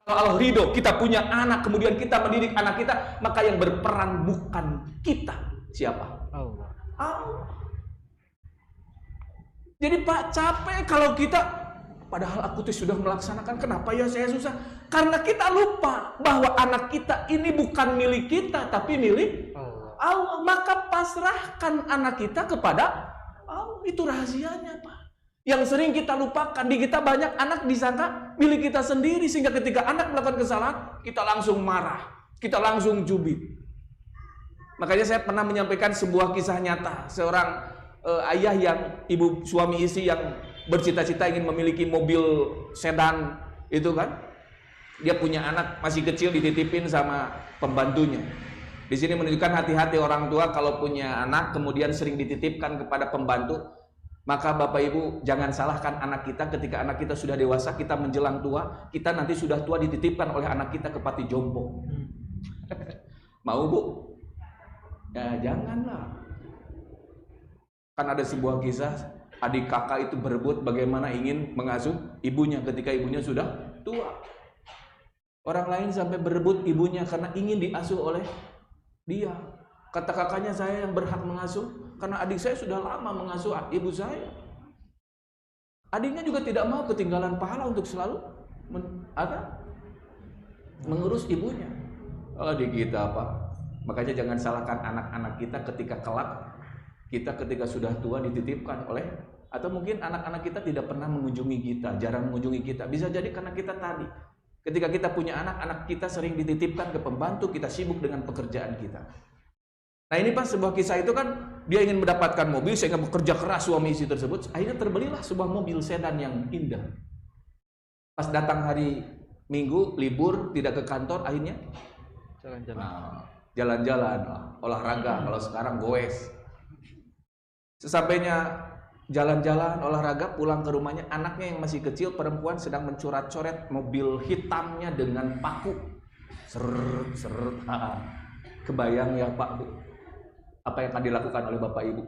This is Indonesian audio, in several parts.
Allah ridho, kita punya anak, kemudian kita mendidik anak kita, maka yang berperan bukan kita. Siapa? Allah. Allah. Jadi Pak, capek kalau kita, padahal aku tuh sudah melaksanakan, kenapa ya saya susah? Karena kita lupa bahwa anak kita ini bukan milik kita, tapi milik Allah. Maka pasrahkan anak kita kepada Allah. Itu rahasianya Pak. Yang sering kita lupakan, di kita banyak anak disangka milik kita sendiri, sehingga ketika anak melakukan kesalahan, kita langsung marah, kita langsung jubit. Makanya saya pernah menyampaikan sebuah kisah nyata, seorang ayah yang suami istri yang bercita-cita ingin memiliki mobil sedan, itu kan, dia punya anak masih kecil dititipin sama pembantunya. Di sini menunjukkan hati-hati orang tua kalau punya anak kemudian sering dititipkan kepada pembantu. Maka Bapak Ibu jangan salahkan anak kita ketika anak kita sudah dewasa, kita menjelang tua, kita nanti sudah tua dititipkan oleh anak kita ke panti jompo. Mau Bu? Ya janganlah. Kan ada sebuah kisah, adik kakak itu berebut bagaimana ingin mengasuh ibunya ketika ibunya sudah tua. Orang lain sampai berebut ibunya karena ingin diasuh oleh dia. Kata kakaknya, saya yang berhak mengasuh karena adik saya sudah lama mengasuh ibu saya. Adiknya juga tidak mau ketinggalan pahala untuk selalu mengurus ibunya. Oh di kita Pak. Makanya jangan salahkan anak-anak kita ketika kelak, kita ketika sudah tua dititipkan oleh, atau mungkin anak-anak kita tidak pernah mengunjungi kita, jarang mengunjungi kita. Bisa jadi karena kita tadi, ketika kita punya anak kita sering dititipkan ke pembantu, kita sibuk dengan pekerjaan kita. Nah ini Pak, sebuah kisah itu kan dia ingin mendapatkan mobil sehingga bekerja keras suami istri tersebut. Akhirnya terbelilah sebuah mobil sedan yang indah. Pas datang hari Minggu libur tidak ke kantor, akhirnya jalan-jalan, olahraga. Kalau sekarang goes. Sesampainya jalan-jalan olahraga, pulang ke rumahnya, anaknya yang masih kecil perempuan sedang mencoret-coret mobil hitamnya dengan paku. Seret. Kebayang ya Pak Bu, apa yang akan dilakukan oleh Bapak Ibu?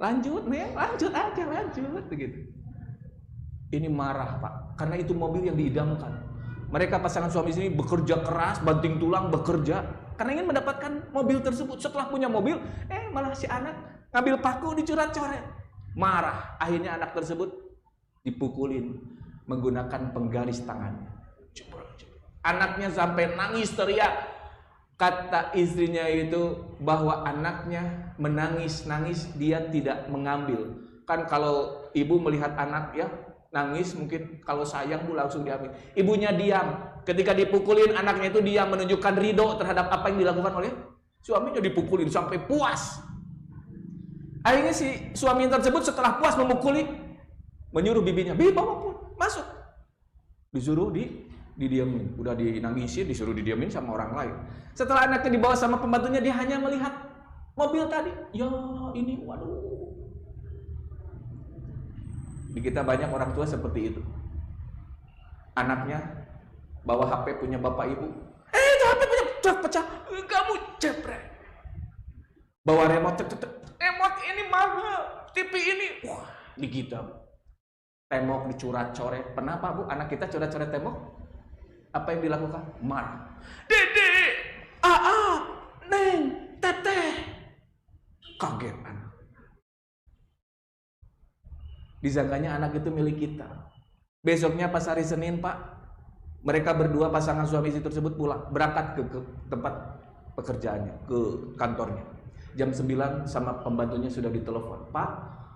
Lanjut begitu. Ini marah Pak, karena itu mobil yang diidamkan. Mereka pasangan suami istri bekerja keras, banting tulang bekerja karena ingin mendapatkan mobil tersebut. Setelah punya mobil, malah si anak ngambil paku dicoret-coret. Marah, akhirnya anak tersebut dipukulin menggunakan penggaris tangannya. Anaknya sampai nangis teriak. Kata istrinya itu bahwa anaknya menangis-nangis, dia tidak mengambil. Kan kalau ibu melihat anak ya nangis, mungkin kalau sayang Bu langsung diambil. Ibunya diam. Ketika dipukulin, anaknya itu diam, menunjukkan ridho terhadap apa yang dilakukan oleh suaminya. Dipukulin sampai puas. Akhirnya si suami tersebut setelah puas memukuli, menyuruh bibinya, "Bibi bawa pun, masuk." Disuruh didiamin, udah dinangisin, disuruh didiamin sama orang lain. Setelah anaknya dibawa sama pembantunya, dia hanya melihat mobil tadi. Ya ini, waduh. Di kita banyak orang tua seperti itu. Anaknya bawa HP punya bapak ibu. Itu HP punya pecah. Kamu ceprek. Bawa remote, remote ini mahal, TV ini, wah, di kita. Tembok dicurat-coret. Pernah Pak Bu, anak kita coret-coret tembok? Apa yang dilakukan? Marah. Dede, Neng, Teteh. Kaget anak. Disangkanya anak itu milik kita. Besoknya pas hari Senin Pak, mereka berdua pasangan suami istri tersebut pulang, berangkat ke tempat pekerjaannya, ke kantornya. Jam 9 sama pembantunya sudah ditelepon. Pak,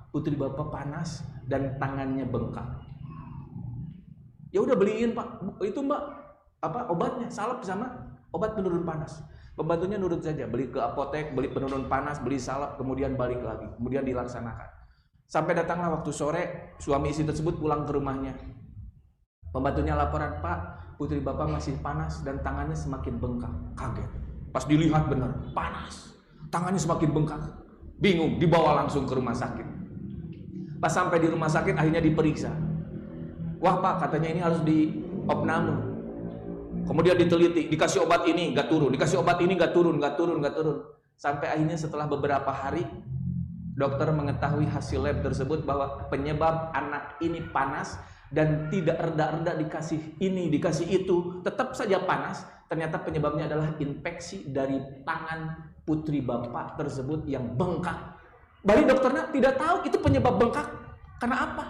putri Bapak panas dan tangannya bengkak. Ya udah beliin Pak, itu Mbak, obatnya, salep sama obat penurun panas. Pembantunya nurut saja, beli ke apotek, beli penurun panas, beli salep, kemudian balik lagi, kemudian dilaksanakan. Sampai datanglah waktu sore, suami istri tersebut pulang ke rumahnya. Pembantunya laporan, Pak, putri Bapak masih panas dan tangannya semakin bengkak. Kaget, pas dilihat benar, panas, tangannya semakin bengkak. Bingung, dibawa langsung ke rumah sakit. Pas sampai di rumah sakit, akhirnya diperiksa. Wah Pak, katanya ini harus diopname. Kemudian diteliti, dikasih obat ini nggak turun, dikasih obat ini nggak turun. Sampai akhirnya setelah beberapa hari, dokter mengetahui hasil lab tersebut bahwa penyebab anak ini panas dan tidak reda-reda dikasih ini, dikasih itu, tetap saja panas. Ternyata penyebabnya adalah infeksi dari tangan putri bapak tersebut yang bengkak. Balik dokternya tidak tahu itu penyebab bengkak karena apa.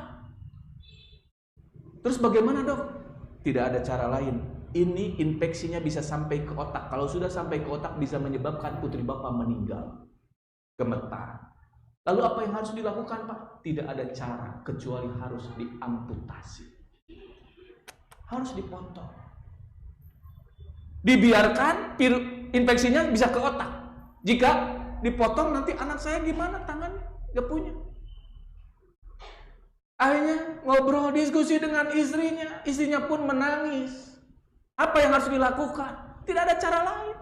Terus bagaimana dok? Tidak ada cara lain. Ini infeksinya bisa sampai ke otak. Kalau sudah sampai ke otak bisa menyebabkan putri bapak meninggal, gemetar. Lalu apa yang harus dilakukan Pak? Tidak ada cara kecuali harus diamputasi. Harus dipotong. Dibiarkan infeksinya bisa ke otak. Jika dipotong nanti anak saya gimana tangannya? Gak punya. Akhirnya ngobrol diskusi dengan istrinya. Istrinya pun menangis. Apa yang harus dilakukan? Tidak ada cara lain.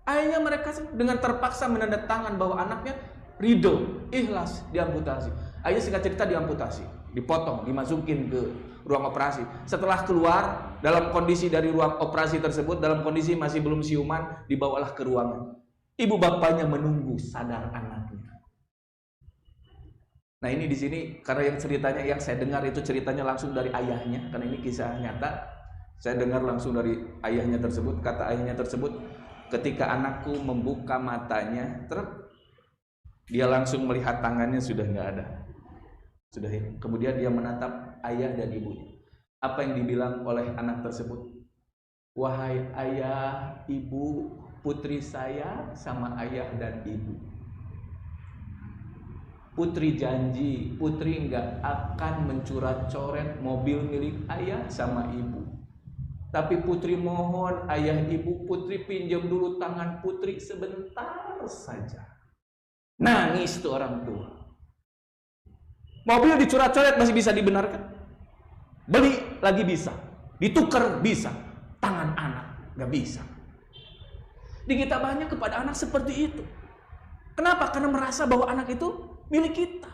Akhirnya mereka dengan terpaksa menandatangan bahwa anaknya ridho, ikhlas, diamputasi. Akhirnya singkat cerita diamputasi, dipotong, dimasukin ke ruang operasi. Setelah keluar dalam kondisi dari ruang operasi tersebut, dalam kondisi masih belum siuman, dibawalah ke ruangan. Ibu bapaknya menunggu sadar anaknya. Nah ini di sini karena yang ceritanya yang saya dengar itu ceritanya langsung dari ayahnya, karena ini kisah nyata. Saya dengar langsung dari ayahnya tersebut. Kata ayahnya tersebut, ketika anakku membuka matanya, dia langsung melihat tangannya sudah nggak ada. Sudah ya. Kemudian dia menatap ayah dan ibunya. Apa yang dibilang oleh anak tersebut? Wahai ayah, ibu, putri saya sama ayah dan ibu. Putri janji, putri nggak akan mencurat-coret mobil milik ayah sama ibu. Tapi putri mohon, ayah ibu, putri pinjam dulu tangan putri sebentar saja. Nangis tuh orang tua. Mobil dicurat-coret masih bisa dibenarkan. Beli lagi bisa. Ditukar bisa. Tangan anak gak bisa. Di kita banyak kepada anak seperti itu. Kenapa? Karena merasa bahwa anak itu milik kita.